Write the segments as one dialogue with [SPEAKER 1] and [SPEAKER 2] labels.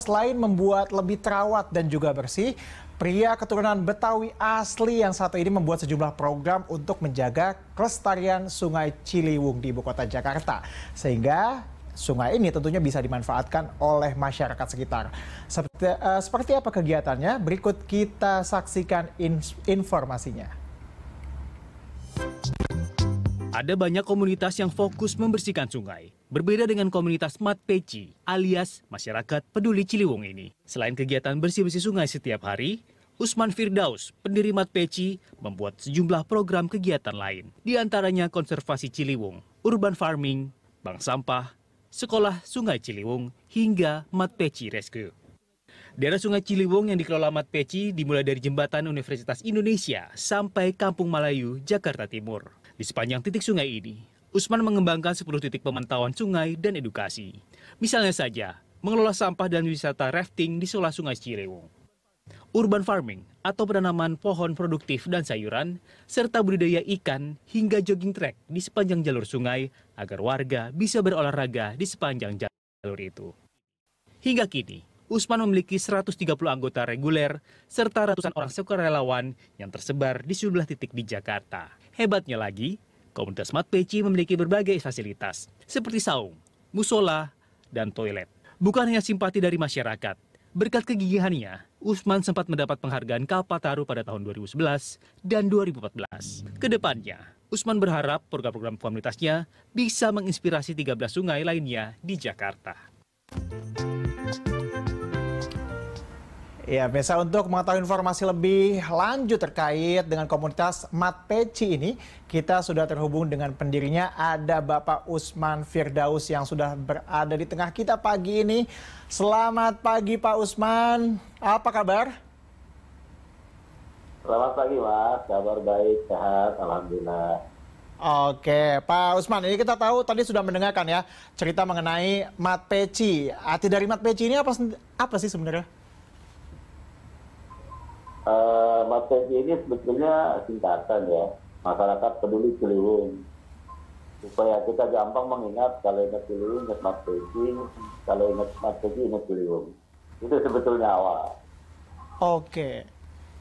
[SPEAKER 1] Selain membuat lebih terawat dan juga bersih, pria keturunan Betawi asli yang satu ini membuat sejumlah program untuk menjaga kelestarian Sungai Ciliwung di ibu kota Jakarta. Sehingga sungai ini tentunya bisa dimanfaatkan oleh masyarakat sekitar. Seperti apa kegiatannya? Berikut kita saksikan informasinya.
[SPEAKER 2] Ada banyak komunitas yang fokus membersihkan sungai. Berbeda dengan komunitas Mat Peci alias masyarakat peduli Ciliwung ini. Selain kegiatan bersih-bersih sungai setiap hari, Usman Firdaus, pendiri Mat Peci, membuat sejumlah program kegiatan lain. Di antaranya konservasi Ciliwung, urban farming, bank sampah, sekolah Sungai Ciliwung, hingga Mat Peci Rescue. Daerah Sungai Ciliwung yang dikelola Mat Peci dimulai dari jembatan Universitas Indonesia sampai Kampung Malayu, Jakarta Timur. Di sepanjang titik sungai ini, Usman mengembangkan 10 titik pemantauan sungai dan edukasi. Misalnya saja, mengelola sampah dan wisata rafting di sekolah Sungai Ciliwung. Urban farming atau penanaman pohon produktif dan sayuran, serta budidaya ikan hingga jogging track di sepanjang jalur sungai agar warga bisa berolahraga di sepanjang jalur itu. Hingga kini, Usman memiliki 130 anggota reguler serta ratusan orang sukarelawan yang tersebar di sejumlah titik di Jakarta. Hebatnya lagi, komunitas Mat Peci memiliki berbagai fasilitas seperti saung, musola, dan toilet. Bukan hanya simpati dari masyarakat, berkat kegigihannya, Usman sempat mendapat penghargaan Kalpataru pada tahun 2011 dan 2014. Kedepannya, Usman berharap program-program komunitasnya bisa menginspirasi 13 sungai lainnya di Jakarta.
[SPEAKER 1] Ya, biasa untuk mengetahui informasi lebih lanjut terkait dengan komunitas Mat Peci ini, kita sudah terhubung dengan pendirinya, ada Bapak Usman Firdaus yang sudah berada di tengah kita pagi ini. Selamat pagi Pak Usman, apa kabar?
[SPEAKER 3] Selamat pagi Mas, kabar baik, sehat, alhamdulillah.
[SPEAKER 1] Oke, Pak Usman, ini kita tahu tadi sudah mendengarkan ya cerita mengenai Mat Peci. Arti dari Mat Peci ini apa sih sebenarnya?
[SPEAKER 3] Mat Peci ini sebetulnya singkatan ya, masyarakat peduli Ciliwung. Supaya kita gampang mengingat kalau ingat Ciliwung, ingat Mat Peci, kalau ingat Mat Peci, ingat Ciliwung. Itu sebetulnya awal.
[SPEAKER 1] Oke.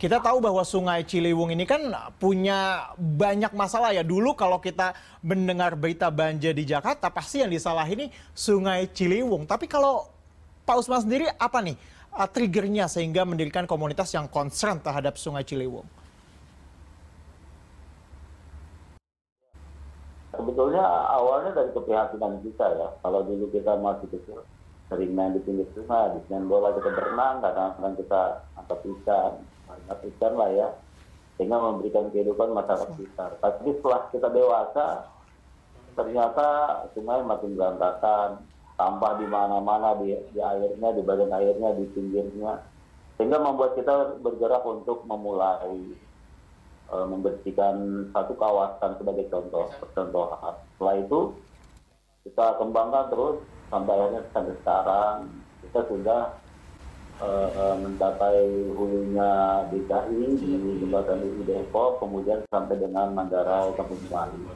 [SPEAKER 1] Kita tahu bahwa Sungai Ciliwung ini kan punya banyak masalah ya. Dulu kalau kita mendengar berita banjir di Jakarta, pasti yang disalahin ini Sungai Ciliwung. Tapi kalau Pak Usman sendiri apa nih triggernya sehingga mendirikan komunitas yang concern terhadap Sungai Ciliwung?
[SPEAKER 3] Sebetulnya awalnya dari keprihatinan kita ya. Kalau dulu kita masih kecil, sering main di pinggir sungai, di main bola kita berenang, kadang-kadang kita angkat ikan lah ya, sehingga memberikan kehidupan masyarakat sekitar. Tapi setelah kita dewasa, ternyata sungai makin berantakan, sampah di mana-mana, di airnya, di bagian airnya, di pinggirnya, sehingga membuat kita bergerak untuk memulai membersihkan satu kawasan sebagai percontohan. Setelah itu kita kembangkan terus sampai akhirnya sampai sekarang kita sudah mencapai hulunya DKI di jembatan ini Depok, kemudian sampai dengan Manggarai, Kampung Melayu.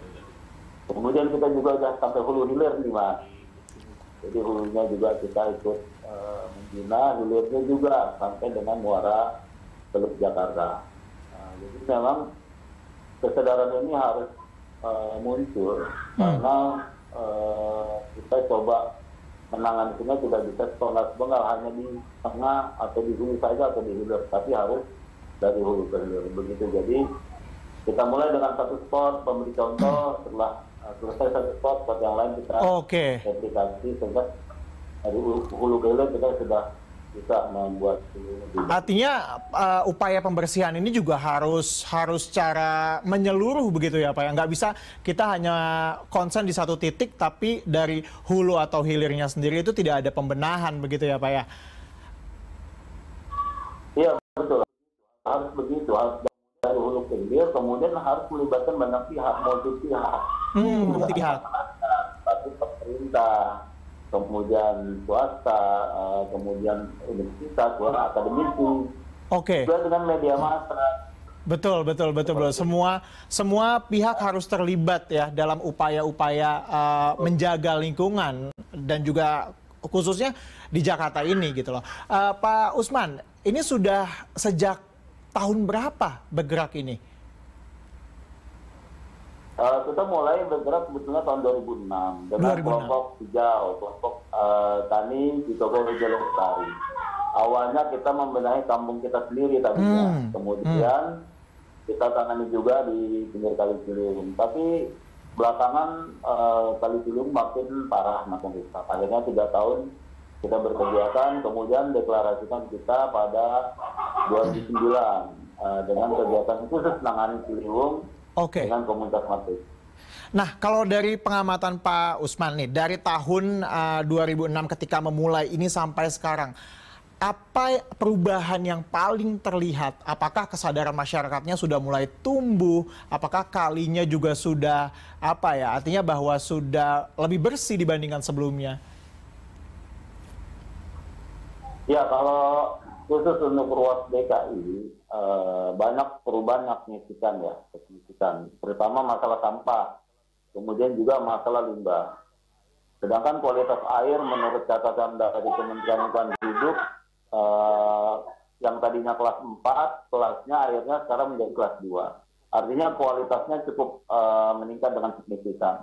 [SPEAKER 3] Kemudian kita juga sudah sampai hulu hilir nih Mas. Jadi hulunya juga kita ikut membina, hilirnya juga sampai dengan Muara Teluk Jakarta. Jadi memang kesadaran ini harus muncul karena kita coba menangani sungai tidak bisa setengah hanya di tengah atau di hulu saja atau di hilir, tapi harus dari hulu ke hilir. Begitu. Jadi kita mulai dengan satu spot, memberi contoh, setelah selesai satu spot yang lain kita replikasi sehingga dari hulu ke hilir kita sudah bisa membuat.
[SPEAKER 1] Artinya upaya pembersihan ini juga harus secara menyeluruh begitu ya Pak ya? Nggak bisa kita hanya konsen di satu titik tapi dari hulu atau hilirnya sendiri itu tidak ada pembenahan begitu ya Pak ya?
[SPEAKER 3] Iya betul, harus begitu, harus dari hulu ke hilir, kemudian harus melibatkan banyak pihak, multi pihak, pemerintah, kemudian swasta, kemudian universitas, akademisi, juga dengan media massa.
[SPEAKER 1] Betul. Semua pihak harus terlibat ya dalam upaya-upaya menjaga lingkungan dan juga khususnya di Jakarta ini gitu loh. Pak Usman, ini sudah sejak tahun berapa bergerak ini?
[SPEAKER 3] Kita mulai bergerak sebetulnya tahun 2006 dengan
[SPEAKER 1] 2006.
[SPEAKER 3] kelompok hijau, kelompok tani di Toko Rejo Lestari. Awalnya kita membenahi kampung kita sendiri tadinya, kemudian kita tangani juga di pinggir Kali Ciliwung. Tapi belakangan Kali Ciliwung makin parah, makin rusak. Akhirnya 3 tahun kita berkegiatan, kemudian deklarasikan kita pada 2009 dengan kegiatan khusus menangani Ciliwung dengan komunitas Mati.
[SPEAKER 1] Nah, kalau dari pengamatan Pak Usman nih, dari tahun 2006 ketika memulai ini sampai sekarang, apa perubahan yang paling terlihat? Apakah kesadaran masyarakatnya sudah mulai tumbuh? Apakah kalinya juga sudah artinya bahwa sudah lebih bersih dibandingkan sebelumnya?
[SPEAKER 3] Ya, kalau khusus untuk Ruas DKI, banyak perubahan yang signifikan, terutama masalah sampah, kemudian juga masalah limbah. Sedangkan kualitas air menurut catatan dari Kementerian Lingkungan Hidup, yang tadinya kelas 4, kelasnya akhirnya sekarang menjadi kelas 2. Artinya kualitasnya cukup meningkat dengan signifikan.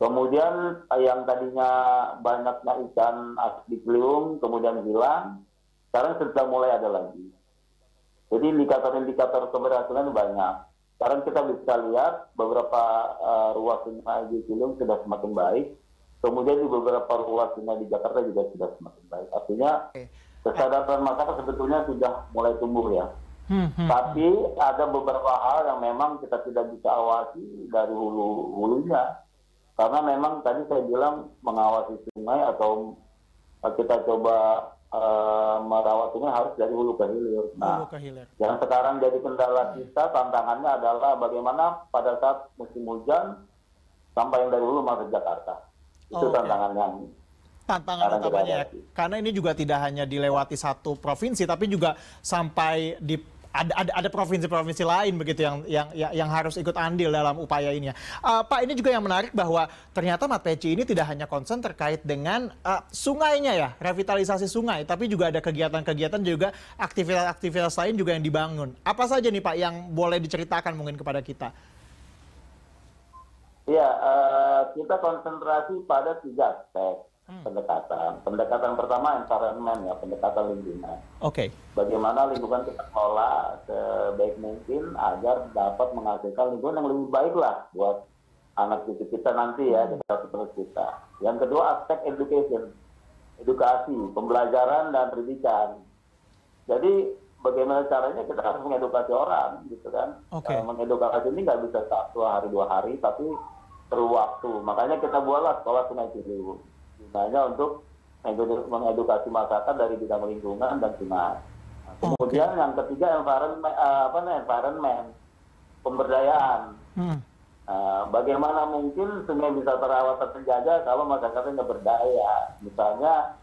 [SPEAKER 3] Kemudian yang tadinya banyaknya ikan di Ciliwung kemudian hilang, sekarang sudah mulai ada lagi. Jadi indikator-indikator keberhasilan banyak. Sekarang kita bisa lihat beberapa ruas sungai di Ciliwung sudah semakin baik. Kemudian di beberapa ruas sungai di Jakarta juga sudah semakin baik. Artinya kesadaran masyarakat sebetulnya sudah mulai tumbuh ya. Tapi ada beberapa hal yang memang kita tidak bisa awasi dari hulunya. Karena memang tadi saya bilang mengawasi sungai atau kita coba merawat sungai harus dari hulu ke hilir. Nah, yang sekarang jadi kendala kita, tantangannya adalah bagaimana pada saat musim hujan sampai yang dari hulu masuk Jakarta. Itu tantangan
[SPEAKER 1] utamanya ya. Karena ini juga tidak hanya dilewati satu provinsi, tapi juga sampai di ada provinsi-provinsi lain begitu yang harus ikut andil dalam upaya ini ya. Pak, ini juga yang menarik bahwa ternyata Matpeci ini tidak hanya concern terkait dengan sungainya ya, revitalisasi sungai, tapi juga ada kegiatan-kegiatan juga aktivitas-aktivitas lain juga yang dibangun. Apa saja nih Pak yang boleh diceritakan mungkin kepada kita?
[SPEAKER 3] Ya, kita konsentrasi pada 3 aspek pendekatan. Pendekatan pertama environment ya, pendekatan lingkungan. Bagaimana lingkungan kita kelola sebaik mungkin agar dapat menghasilkan lingkungan yang lebih baik lah buat anak cucu kita nanti ya, generasi penerus kita. Yang kedua aspek edukasi, pembelajaran dan pendidikan. Jadi bagaimana caranya kita harus mengedukasi orang gitu kan. Mengedukasi ini nggak bisa 1 hari 2 hari, tapi perlu waktu. Makanya kita buatlah sekolah Sungai Ciliwung. Gunanya untuk mengedukasi masyarakat dari bidang lingkungan dan sungai. Kemudian yang ketiga environment, pemberdayaan. Bagaimana mungkin sungai bisa terawat dan terjaga kalau masyarakatnya nggak berdaya? Misalnya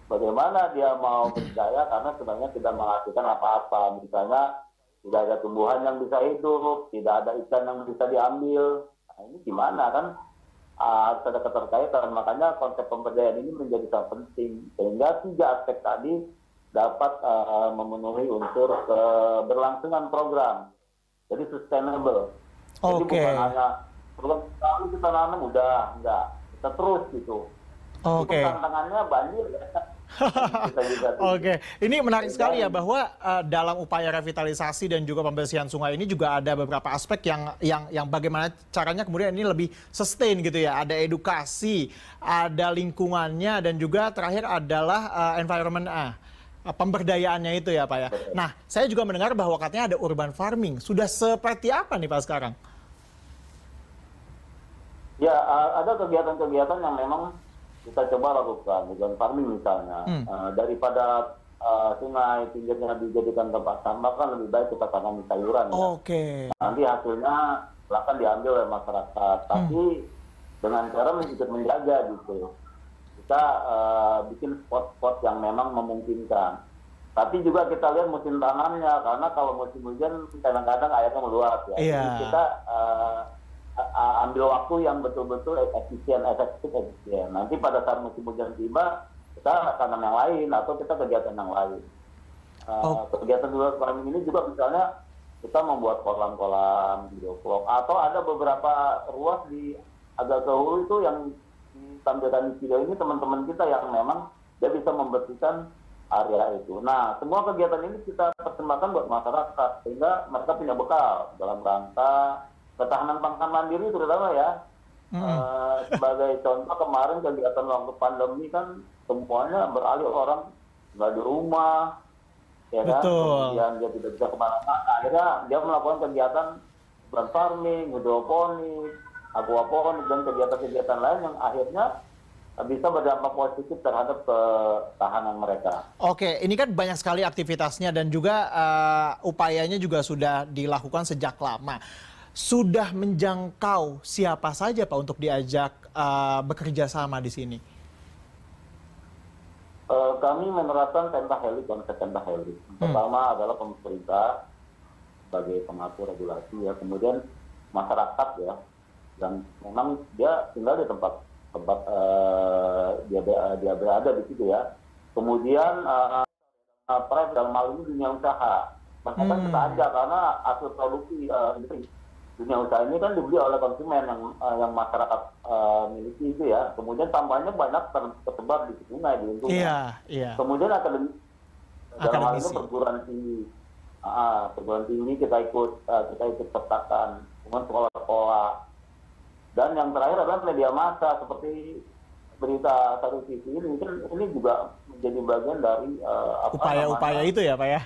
[SPEAKER 3] bagaimana dia mau berdaya karena sebenarnya tidak menghasilkan apa-apa. Misalnya tidak ada tumbuhan yang bisa hidup, tidak ada ikan yang bisa diambil. Nah, ini gimana kan? Harus ada keterkaitan. Makanya konsep pemberdayaan ini menjadi sangat penting. Sehingga 3 aspek tadi dapat memenuhi unsur keberlangsungan program. Jadi sustainable. Jadi bukan hanya program sekali kita nanam udah, enggak. Kita terus gitu. Itu tantangannya banyak ya.
[SPEAKER 1] Ini menarik sekali ya bahwa dalam upaya revitalisasi dan juga pembersihan sungai ini juga ada beberapa aspek yang bagaimana caranya kemudian ini lebih sustain gitu ya. Ada edukasi, ada lingkungannya, dan juga terakhir adalah environment pemberdayaannya itu ya Pak ya. Nah, saya juga mendengar bahwa katanya ada urban farming. Sudah seperti apa nih Pak sekarang?
[SPEAKER 3] Ya, ada kegiatan-kegiatan yang memang kita coba lakukan, urban farming misalnya. Daripada sungai pinggirnya dijadikan tempat sampah, kan lebih baik kita tanami sayuran ya. Nanti hasilnya akan diambil oleh masyarakat. Tapi dengan cara ikut menjaga gitu. Kita bikin spot-spot yang memang memungkinkan. Tapi juga kita lihat musim tanamnya, karena kalau musim hujan kadang-kadang airnya meluap ya. Jadi kita ambil waktu yang betul-betul efektif. Nanti pada saat musim hujan tiba, kita tanam yang lain atau kita kegiatan yang lain. Kegiatan di luar farming ini juga misalnya kita membuat kolam-kolam hidroponik atau ada beberapa ruas di agak ke hulu itu yang ditampilkan di video ini teman-teman kita yang memang dia bisa membersihkan area itu. Nah, semua kegiatan ini kita persembahkan buat masyarakat sehingga mereka punya bekal dalam rangka ketahanan pangan mandiri terutama ya. Sebagai contoh kemarin kegiatan waktu pandemi kan semuanya beralih orang nggak di rumah, ya kan? Kemudian dia tidak bisa kemana-mana. Akhirnya dia melakukan kegiatan farming, hidroponik, aquaponik dan kegiatan-kegiatan lain yang akhirnya bisa berdampak positif terhadap ketahanan mereka.
[SPEAKER 1] Oke, ini kan banyak sekali aktivitasnya dan juga upayanya juga sudah dilakukan sejak lama. Sudah menjangkau siapa saja Pak untuk diajak bekerja sama di sini?
[SPEAKER 3] Kami menerapkan pentahelix, konsep pentahelix. Pertama adalah pemerintah sebagai pengatur regulasi ya, kemudian masyarakat ya, dan memang dia tinggal di tempat dia berada di situ ya. Kemudian private dalam hal ini dunia usaha. Masyarakat kita ajak karena hasil produksi dunia usaha ini kan dibeli oleh konsumen yang masyarakat miliki itu ya. Kemudian tambahnya banyak tersebar di sungai di lingkungan.
[SPEAKER 1] Iya.
[SPEAKER 3] Kemudian dalam hal ini perguruan tinggi. Perguruan tinggi kita ikut sertakan, kemudian sekolah-sekolah. Dan yang terakhir adalah media massa seperti berita satu TV ini juga menjadi bagian dari
[SPEAKER 1] upaya-upaya itu ya Pak ya.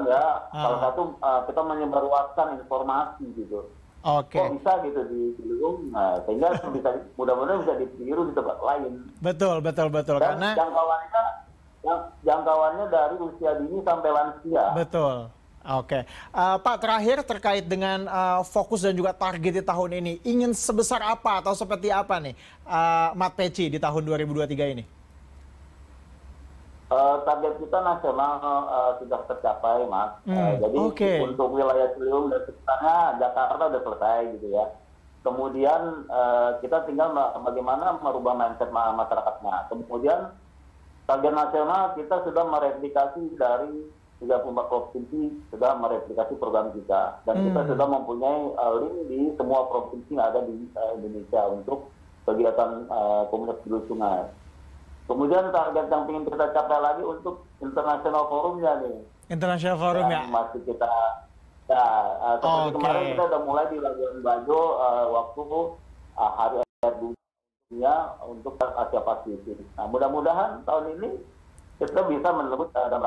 [SPEAKER 3] Ya. Salah satu kita menyebarluaskan informasi gitu.
[SPEAKER 1] Oke.
[SPEAKER 3] Kok bisa gitu di lingkungan, sehingga bisa mudah-mudahan bisa ditiru di tempat lain.
[SPEAKER 1] Betul. Dan karena
[SPEAKER 3] jangkauannya dari usia dini sampai lansia.
[SPEAKER 1] Betul. Oke, Pak, terakhir terkait dengan fokus dan juga target di tahun ini, ingin sebesar apa atau seperti apa nih MatPeci di tahun 2023 ini?
[SPEAKER 3] Target kita nasional sudah tercapai, Mas. Jadi untuk wilayah Ciliwung dan sekitarnya Jakarta sudah selesai gitu ya. Kemudian kita tinggal bagaimana merubah mindset masyarakatnya. Kemudian target nasional kita sudah mereplikasi dari 34 provinsi sudah mereplikasi program kita dan kita sudah mempunyai link di semua provinsi yang ada di Indonesia untuk kegiatan komunitas hulu sungai. Kemudian target yang ingin kita capai lagi untuk international forumnya nih.
[SPEAKER 1] International forum ya.
[SPEAKER 3] Masih kita seperti kemarin kita sudah mulai di Labuan Bajo waktu Hari Air Dunia untuk Asia Pasifik. Nah, mudah-mudahan tahun ini kita bisa menebut dalam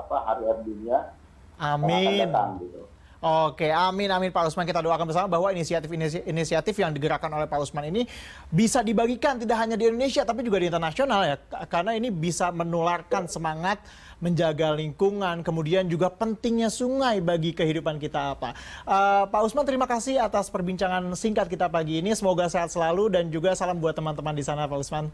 [SPEAKER 3] Hari Air Dunia.
[SPEAKER 1] Amin.
[SPEAKER 3] Datang, gitu.
[SPEAKER 1] Oke, amin Pak Usman, kita doakan bersama bahwa inisiatif yang digerakkan oleh Pak Usman ini bisa dibagikan tidak hanya di Indonesia tapi juga di internasional ya, karena ini bisa menularkan semangat menjaga lingkungan, kemudian juga pentingnya sungai bagi kehidupan kita Pak Usman, terima kasih atas perbincangan singkat kita pagi ini, semoga sehat selalu dan juga salam buat teman-teman di sana Pak Usman.